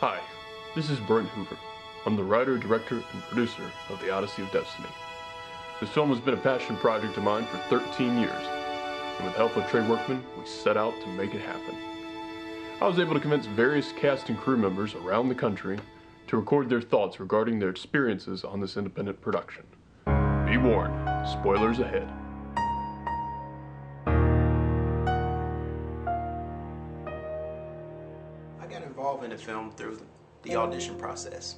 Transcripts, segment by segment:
Hi, this is Brent Hoover. I'm the writer, director, and producer of The Odyssey of Destiny. This film has been a passion project of mine for 13 years, and with the help of Trey Workman, we set out to make it happen. I was able to convince various cast and crew members around the country to record their thoughts regarding their experiences on this independent production. Be warned, spoilers ahead. I got involved in the film through the audition process.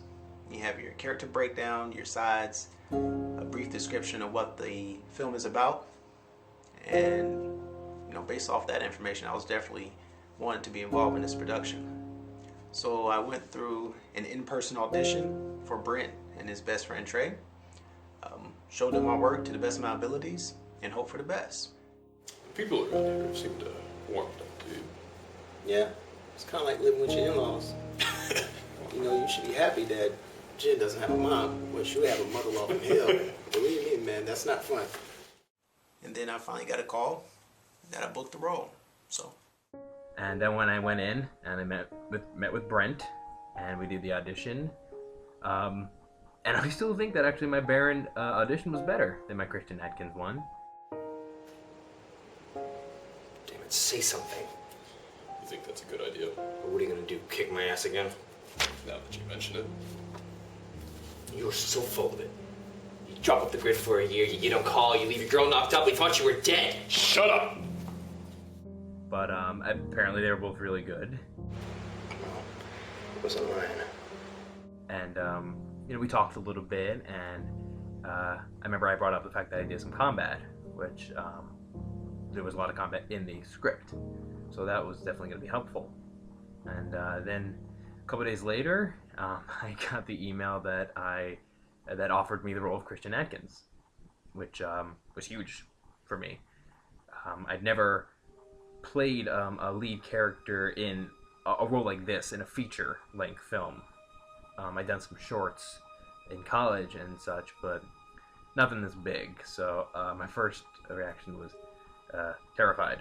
You have your character breakdown, your sides, a brief description of what the film is about, and based off that information, I was definitely wanting to be involved in this production. So I went through an in-person audition for Brent and his best friend Trey, showed them my work to the best of my abilities, and hope for the best. People around here seem to warm up to you. Yeah, it's kind of like living with your in-laws. You should be happy that Jen doesn't have a mom, but you have a mother-in-law from hell. Believe me, man, that's not fun. And then I finally got a call that I booked the role. And then when I went in and I met with Brent, and we did the audition, and I still think that actually my Baron audition was better than my Christian Atkins one. Damn it, say something. You think that's a good idea? Or what are you gonna do, kick my ass again? Now that you mention it. You're so full of it. You drop up the grid for a year, you don't call, you leave your girl knocked up, we thought you were dead. Shut up! But apparently they were both really good. Well, it wasn't mine. And we talked a little bit, and I remember I brought up the fact that I did some combat, which there was a lot of combat in the script, so that was definitely going to be helpful. And then a couple of days later, I got the email that offered me the role of Christian Atkins, which was huge for me. I'd never played a lead character in a role like this in a feature-length film. I'd done some shorts in college and such, but nothing this big. So my first reaction was terrified.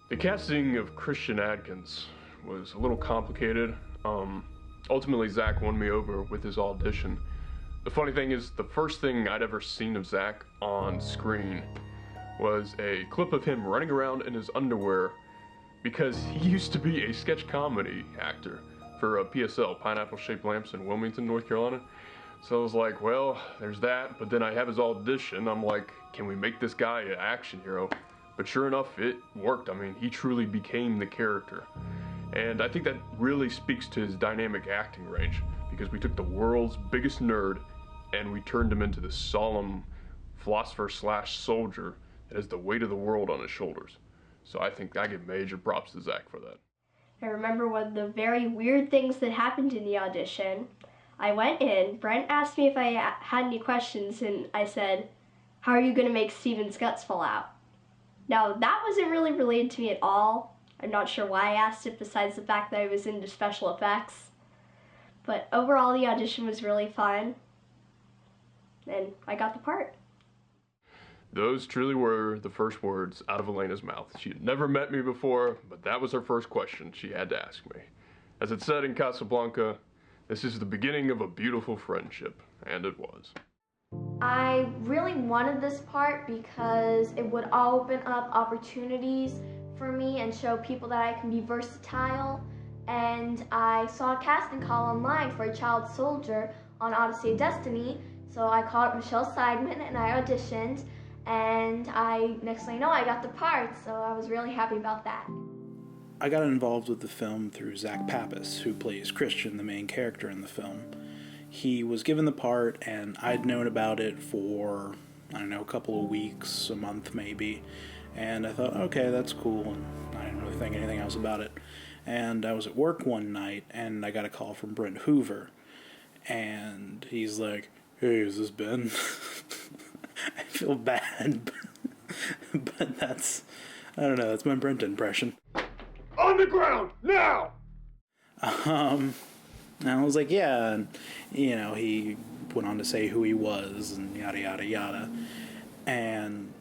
The casting of Christian Atkins was a little complicated. Ultimately, Zach won me over with his audition. The funny thing is, the first thing I'd ever seen of Zach on screen was a clip of him running around in his underwear because he used to be a sketch comedy actor for PSL, Pineapple Shaped Lamps in Wilmington, North Carolina. So I was like, well, there's that, but then I have his audition. I'm like, can we make this guy an action hero? But sure enough, it worked. I mean, he truly became the character. And I think that really speaks to his dynamic acting range, because we took the world's biggest nerd and we turned him into this solemn philosopher/soldier that has the weight of the world on his shoulders. So I think I give major props to Zach for that. I remember one of the very weird things that happened in the audition. I went in, Brent asked me if I had any questions, and I said, "How are you going to make Steven's guts fall out?" Now, that wasn't really related to me at all. I'm not sure why I asked it, besides the fact that I was into special effects. But overall, the audition was really fun, and I got the part. Those truly were the first words out of Elena's mouth. She had never met me before, but that was her first question she had to ask me. As it said in Casablanca, this is the beginning of a beautiful friendship, and it was. I really wanted this part because it would open up opportunities for me and show people that I can be versatile. And I saw a casting call online for a child soldier on Odyssey of Destiny, so I called up Michelle Seidman and I auditioned. And next thing you know, I got the part, so I was really happy about that. I got involved with the film through Zach Pappas, who plays Christian, the main character in the film. He was given the part, and I'd known about it for, a couple of weeks, a month maybe. And I thought, okay, that's cool, and I didn't really think anything else about it. And I was at work one night, and I got a call from Brent Hoover. And he's like, "Hey, is this Ben?" I feel bad, but that's my Brent impression. On the ground, now! And I was like, yeah, and, he went on to say who he was, and yada, yada, yada. And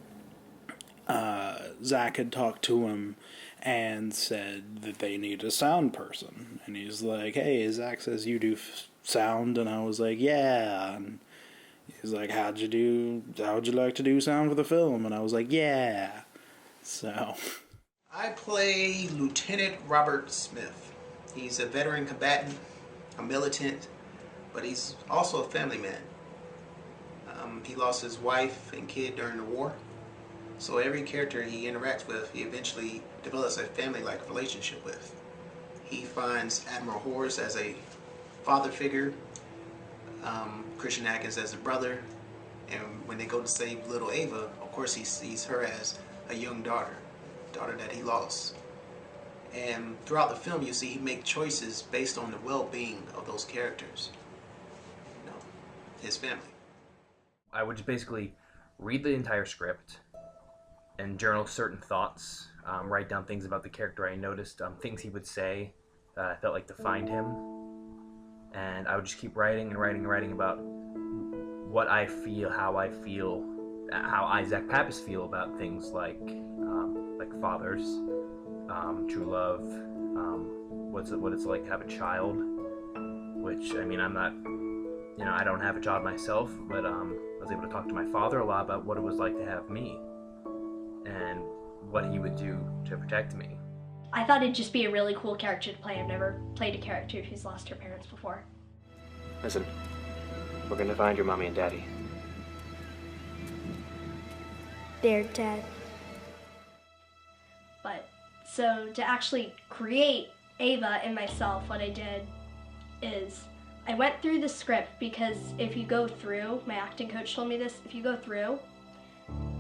Zach had talked to him, and said that they need a sound person. And he's like, hey, Zach says you do sound. And I was like, yeah. And he's like, how'd you like to do sound for the film? And I was like, yeah. So I play Lieutenant Robert Smith. He's a veteran combatant, a militant, but he's also a family man. He lost his wife and kid during the war. So every character he interacts with, he eventually develops a family-like relationship with. He finds Admiral Horace as a father figure, Christian Atkins as a brother, and when they go to save little Ava, of course he sees her as a young daughter that he lost. And throughout the film, you see he make choices based on the well-being of those characters, you know, his family. I would just basically read the entire script and journal certain thoughts, write down things about the character I noticed, things he would say that I felt like defined him, and I would just keep writing and writing and writing about what I feel, how I, Zach Pappas, feel about things like fathers, true love, what it's like to have a child, which, I mean, I'm not, I don't have a child myself, but I was able to talk to my father a lot about what it was like to have me and what he would do to protect me. I thought it'd just be a really cool character to play. I've never played a character who's lost her parents before. Listen, we're gonna find your mommy and daddy. They're dead. But, so to actually create Ava and myself, what I did is I went through the script, because if you go through, my acting coach told me this, if you go through,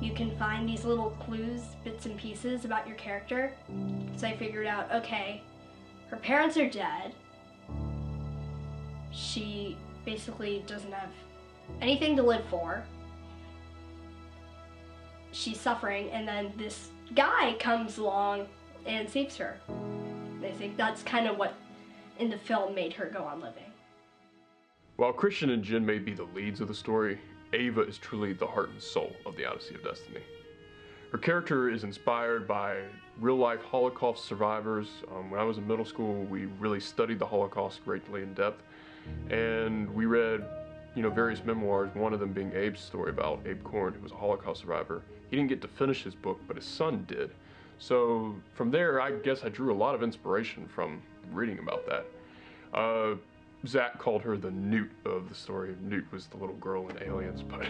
you can find these little clues, bits and pieces about your character. So I figured out, okay, her parents are dead. She basically doesn't have anything to live for. She's suffering, and then this guy comes along and saves her. And I think that's kind of what in the film made her go on living. While Christian and Jin may be the leads of the story, Ava is truly the heart and soul of the Odyssey of Destiny. Her character is inspired by real-life Holocaust survivors. When I was in middle school, we really studied the Holocaust greatly in depth, and we read, various memoirs, one of them being Abe's story about Abe Korn, who was a Holocaust survivor. He didn't get to finish his book, but his son did. So from there, I guess I drew a lot of inspiration from reading about that. Zach called her the Newt of the story. Newt was the little girl in Aliens, but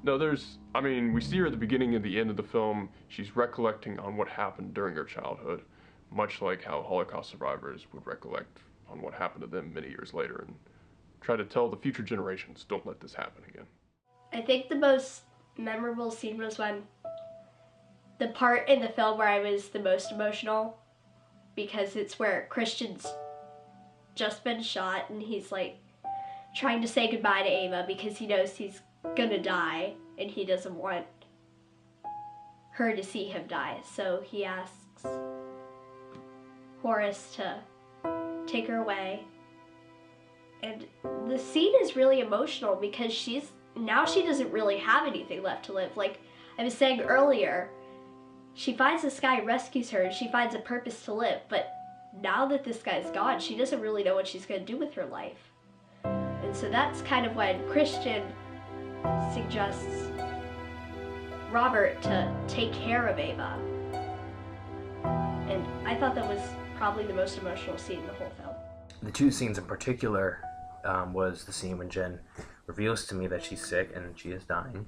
no, we see her at the beginning and the end of the film. She's recollecting on what happened during her childhood, much like how Holocaust survivors would recollect on what happened to them many years later and try to tell the future generations, don't let this happen again. I think the most memorable scene was when the part in the film where I was the most emotional, because it's where Christian's just been shot and he's like trying to say goodbye to Ava because he knows he's gonna die and he doesn't want her to see him die. So he asks Horace to take her away. And the scene is really emotional because she doesn't really have anything left to live. Like I was saying earlier, she finds this guy, rescues her, and she finds a purpose to live, but now that this guy's gone, she doesn't really know what she's going to do with her life. And so that's kind of when Christian suggests Robert to take care of Ava. And I thought that was probably the most emotional scene in the whole film. The two scenes in particular was the scene when Jen reveals to me that she's sick and she is dying.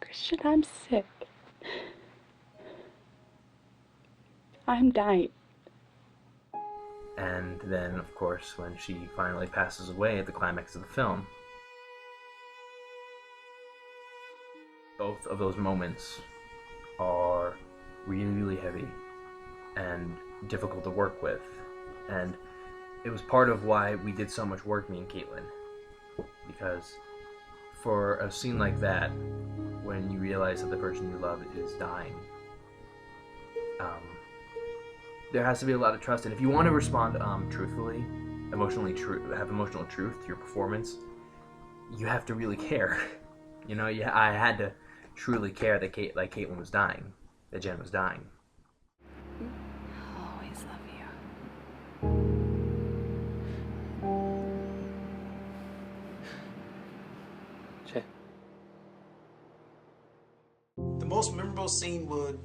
Christian, I'm sick. I'm dying. And then, of course, when she finally passes away at the climax of the film. Both of those moments are really, really heavy and difficult to work with. And it was part of why we did so much work, me and Caitlin. Because for a scene like that, when you realize that the person you love is dying, there has to be a lot of trust. And if you want to respond truthfully, have emotional truth to your performance, you have to really care. I had to truly care that Caitlin was dying, that Jen was dying. funeral scene would,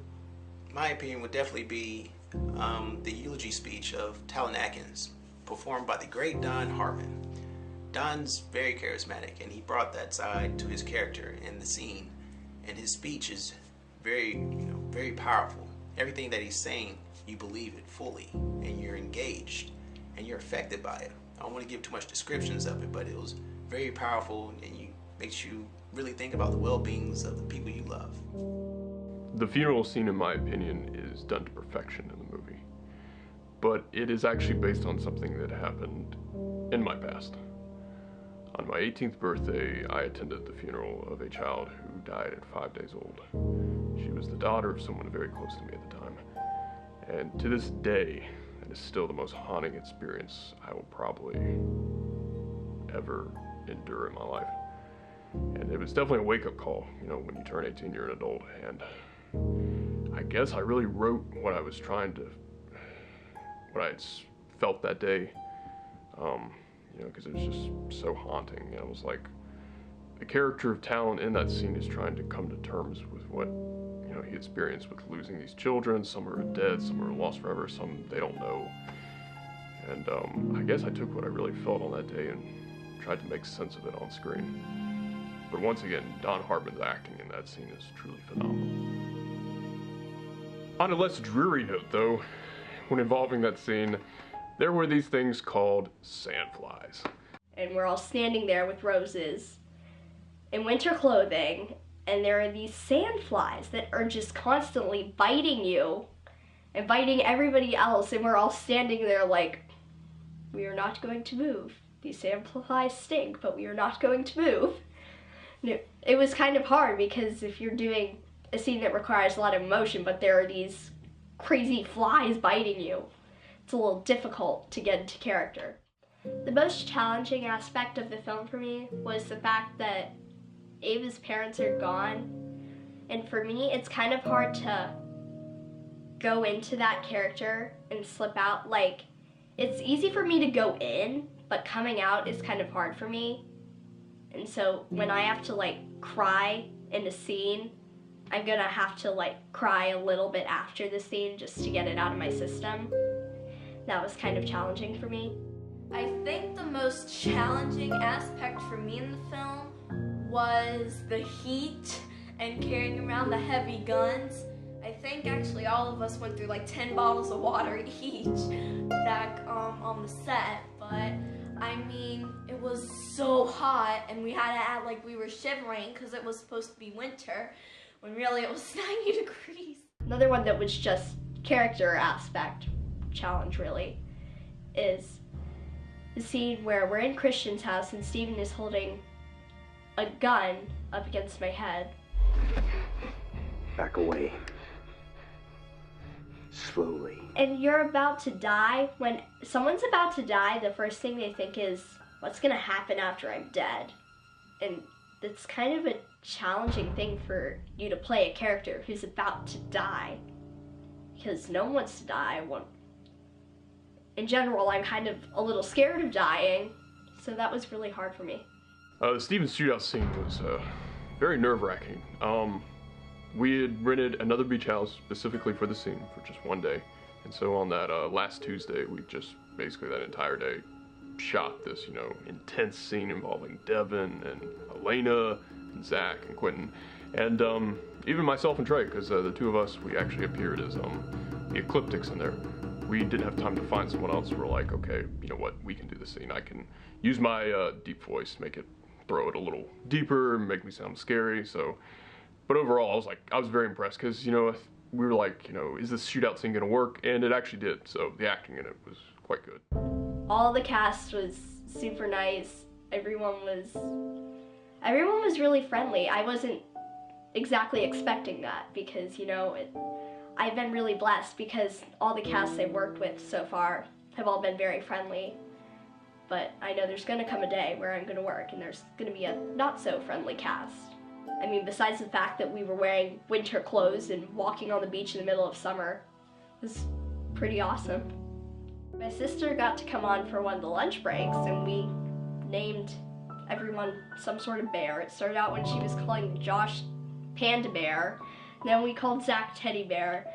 my opinion, would definitely be the eulogy speech of Talon Atkins, performed by the great Don Harmon. Don's very charismatic, and he brought that side to his character in the scene. And his speech is very, very powerful. Everything that he's saying, you believe it fully, and you're engaged, and you're affected by it. I don't want to give too much descriptions of it, but it was very powerful, and makes you really think about the well-beings of the people you love. The funeral scene, in my opinion, is done to perfection in the movie. But it is actually based on something that happened in my past. On my 18th birthday, I attended the funeral of a child who died at 5 days old. She was the daughter of someone very close to me at the time. And to this day, that is still the most haunting experience I will probably ever endure in my life. And it was definitely a wake-up call, when you turn 18, you're an adult. And I guess I really wrote what I was what I felt that day, because it was just so haunting. And it was like, the character of Talon in that scene is trying to come to terms with what, he experienced with losing these children. Some are dead, some are lost forever, some they don't know. And I guess I took what I really felt on that day and tried to make sense of it on screen. But once again, Don Hartman's acting in that scene is truly phenomenal. On a less dreary note, though, when involving that scene, there were these things called sandflies. And we're all standing there with roses in winter clothing, and there are these sandflies that are just constantly biting you and biting everybody else, and we're all standing there like, we are not going to move. These sandflies stink, but we are not going to move. It was kind of hard because if you're doing a scene that requires a lot of emotion, but there are these crazy flies biting you, it's a little difficult to get into character. The most challenging aspect of the film for me was the fact that Ava's parents are gone, and for me it's kind of hard to go into that character and slip out. Like, it's easy for me to go in, but coming out is kind of hard for me. And so when I have to cry in a scene, I'm gonna have to cry a little bit after the scene just to get it out of my system. That was kind of challenging for me. I think the most challenging aspect for me in the film was the heat and carrying around the heavy guns. I think actually all of us went through 10 bottles of water each back on the set, but I mean, it was so hot and we had to act like we were shivering because it was supposed to be winter when really it was 90 degrees. Another one that was just character aspect challenge really is the scene where we're in Christian's house and Steven is holding a gun up against my head. Back away. Slowly. And you're about to die. When someone's about to die, the first thing they think is, what's gonna happen after I'm dead? And it's kind of a challenging thing for you to play a character who's about to die. Because no one wants to die. In general, I'm kind of a little scared of dying, so that was really hard for me. The Steven shootout scene was very nerve-wracking. We had rented another beach house specifically for the scene for just one day. And so on that last Tuesday, we just basically that entire day shot this, intense scene involving Devin and Elena and Zach and Quentin. And even myself and Trey, because the two of us, we actually appeared as the Ecliptics in there. We didn't have time to find someone else. We're like, okay, you know what, we can do the scene. I can use my deep voice, throw it a little deeper, make me sound scary. So, but overall, I was very impressed because, we were like, is this shootout scene gonna work? And it actually did. So the acting in it was quite good. All the cast was super nice. Everyone was really friendly. I wasn't exactly expecting that because, I've been really blessed because all the casts I've worked with so far have all been very friendly. But I know there's gonna come a day where I'm gonna work and there's gonna be a not so friendly cast. I mean, besides the fact that we were wearing winter clothes and walking on the beach in the middle of summer, it was pretty awesome. My sister got to come on for one of the lunch breaks and we named everyone some sort of bear. It started out when she was calling Josh Panda Bear, Then we called Zach Teddy Bear.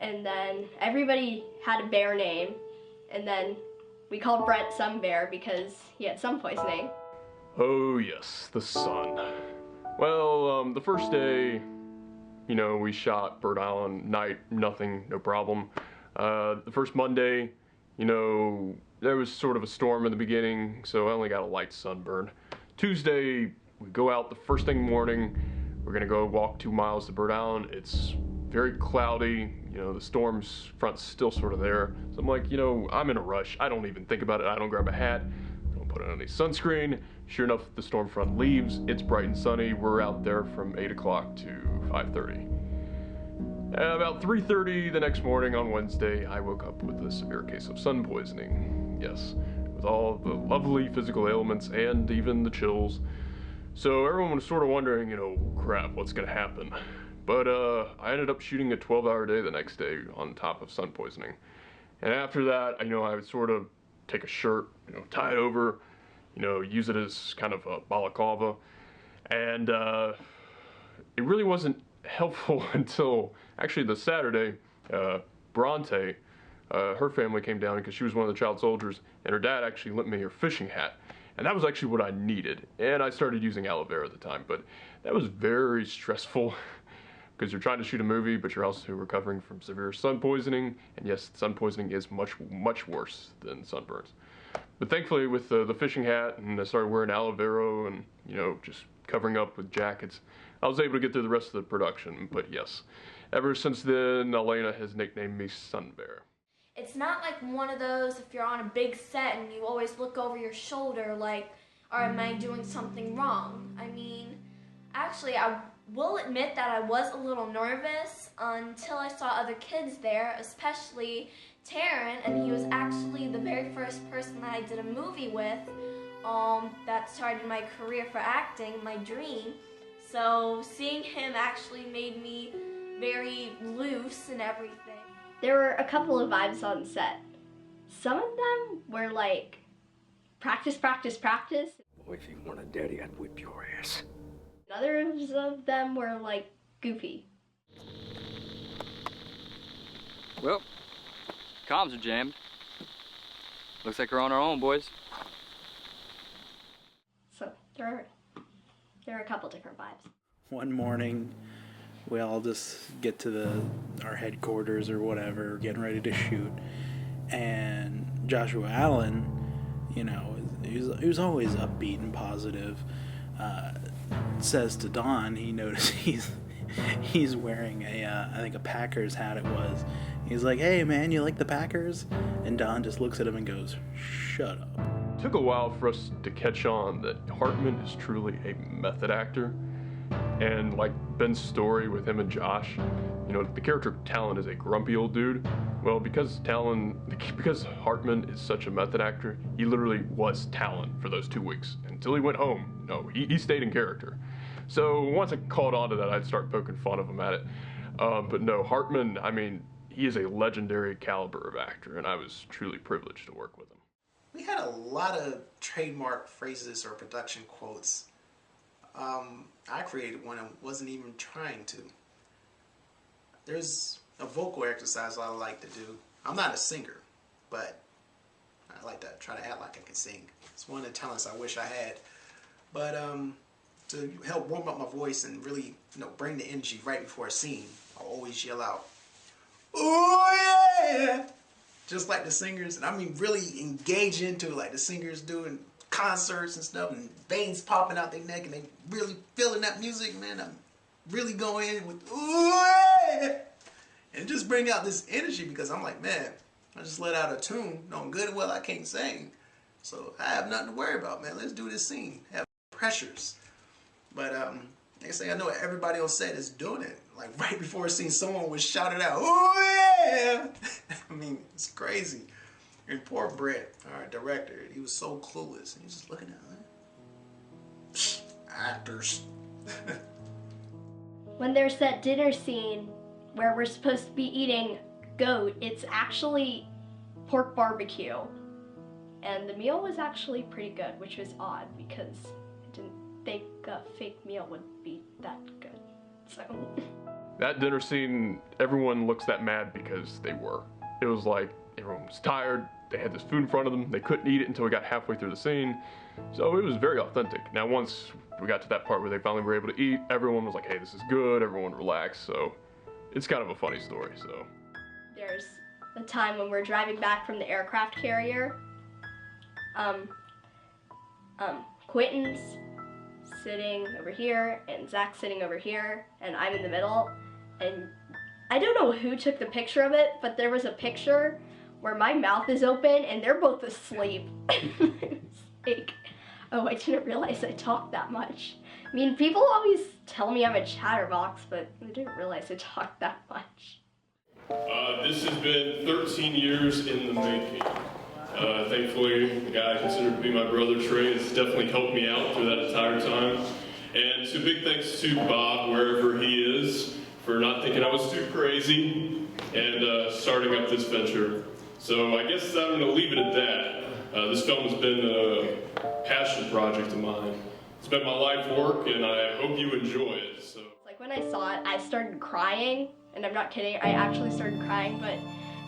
And then everybody had a bear name. And then we called Brent Sun Bear because he had sun poisoning. Oh yes, the sun. Well, the first day, you know, we shot Bird Island night, nothing, no problem. The first Monday, you know, there was sort of a storm in the beginning, so I only got a light sunburn. Tuesday, we go out the first thing morning. We're gonna go walk 2 miles to Bird Island. It's very cloudy, you know, the storm's front's still sort of there. So I'm like, you know, I'm in a rush. I don't even think about it. I don't grab a hat, don't put on any sunscreen. Sure enough, the storm front leaves. It's bright and sunny. We're out there from 8 o'clock to 5:30. About 3:30 the next morning on Wednesday, I woke up with a severe case of sun poisoning. Yes, with all the lovely physical ailments and even the chills. So everyone was sort of wondering, you know, crap, what's gonna happen? But I ended up shooting a 12-hour day the next day on top of sun poisoning. And after that, you know, I would sort of take a shirt, you know, tie it over, you know, use it as kind of a balaclava. And it really wasn't helpful until actually the Saturday. Bront'e, her family came down because she was one of the child soldiers, and her dad actually lent me her fishing hat. And that was actually what I needed. And I started using aloe vera at the time, but that was very stressful because you're trying to shoot a movie, but you're also recovering from severe sun poisoning. And yes, sun poisoning is much, much worse than sunburns. But thankfully with the fishing hat, and I started wearing aloe vera and, you know, just covering up with jackets, I was able to get through the rest of the production. But yes, ever since then, Elena has nicknamed me Sun Bear. It's not like one of those if you're on a big set and you always look over your shoulder like, or am I doing something wrong? I mean, actually, I will admit that I was a little nervous until I saw other kids there, especially Taryn, and he was actually the very first person that I did a movie with that started my career for acting, my dream. So seeing him actually made me very loose and everything. There were a couple of vibes on set. Some of them were like, practice, practice, practice. Boy, if you want a daddy, I'd whip your ass. Others of them were like goofy. Well, comms are jammed. Looks like we're on our own, boys. So there are a couple different vibes. One morning, we all just get to our headquarters or whatever, getting ready to shoot, and Joshua Allen, you know, he was always upbeat and positive. Says to Don, he noticed he's wearing I think a Packers hat it was. He's like, "Hey man, you like the Packers?" And Don just looks at him and goes, "Shut up." It took a while for us to catch on that Hartman is truly a method actor. And like Ben's story with him and Josh, you know, the character Talon is a grumpy old dude. Well, because Hartman is such a method actor, he literally was Talon for those 2 weeks until he went home. No, he stayed in character. So once I caught on to that, I'd start poking fun of him at it. But no, Hartman, I mean, he is a legendary caliber of actor, and I was truly privileged to work with him. We had a lot of trademark phrases or production quotes. I created one and wasn't even trying to. There's a vocal exercise I like to do. I'm not a singer, but I like to try to act like I can sing. It's one of the talents I wish I had. But to help warm up my voice and really, you know, bring the energy right before a scene, I'll always yell out, "Oh yeah!" Just like the singers, and I mean really engage into it like the singers doing concerts and stuff, and veins popping out their neck, and they really feeling that music, man. I'm really going in with "Ooh yeah!" and just bring out this energy, because I'm like, man, I just let out a tune, knowing good and well I can't sing, so I have nothing to worry about, man. Let's do this scene. Have pressures, but next thing I know, everybody on set is doing it. Like right before a scene, someone was shouted out, "Oh yeah!" I mean, it's crazy. And poor Brett, our director, he was so clueless. He was just looking at us. Actors. When there's that dinner scene where we're supposed to be eating goat, it's actually pork barbecue. And the meal was actually pretty good, which was odd because I didn't think a fake meal would be that good. So That dinner scene, everyone looks that mad because they were. It was like everyone was tired, they had this food in front of them, they couldn't eat it until we got halfway through the scene. So it was very authentic. Now once we got to that part where they finally were able to eat, everyone was like, hey, this is good, everyone relaxed, so it's kind of a funny story, so. There's a time when we're driving back from the aircraft carrier. Quentin's sitting over here, and Zach's sitting over here, and I'm in the middle, and I don't know who took the picture of it, but there was a picture where my mouth is open, and they're both asleep. It's like, oh, I didn't realize I talked that much. I mean, people always tell me I'm a chatterbox, but I didn't realize I talked that much. This has been 13 years in the making. Thankfully, the guy I consider to be my brother, Trey, has definitely helped me out through that entire time. And so big thanks to Bob, wherever he is, for not thinking I was too crazy and starting up this venture. So I guess I'm going to leave it at that. This film has been a passion project of mine. It's been my life work, and I hope you enjoy it. So. Like when I saw it, I started crying, and I'm not kidding, I actually started crying, but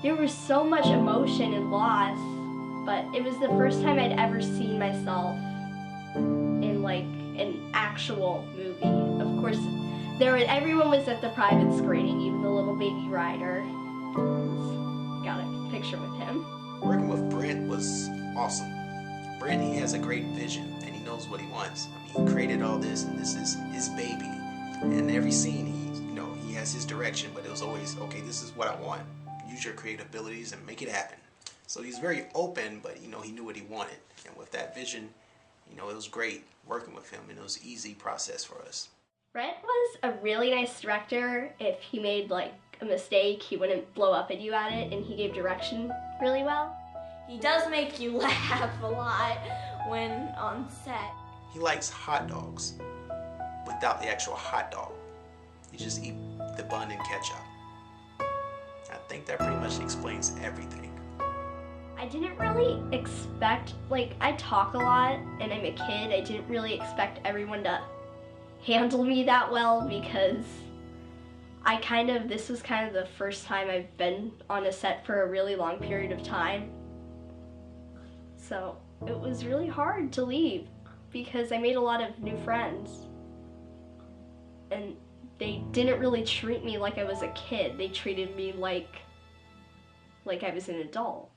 there was so much emotion and loss. But it was the first time I'd ever seen myself in like an actual movie. Of course, everyone was at the private screening, even the little baby Ryder. Got a picture with him. Working with Brent was awesome. Brent, he has a great vision and he knows what he wants. I mean, he created all this, and this is his baby. And every scene, he has his direction, but it was always, okay, this is what I want. Use your creative abilities and make it happen. So he's very open, but he knew what he wanted. And with that vision, it was great working with him, and it was an easy process for us. Brent was a really nice director. If he made like a mistake, he wouldn't blow up at you at it, and he gave direction really well. He does make you laugh a lot when on set. He likes hot dogs without the actual hot dog. You just eat the bun and ketchup. I think that pretty much explains everything. I didn't really expect, I talk a lot and I'm a kid. I didn't really expect everyone to handle me that well because this was kind of the first time I've been on a set for a really long period of time. So it was really hard to leave because I made a lot of new friends. And they didn't really treat me like I was a kid. They treated me like I was an adult.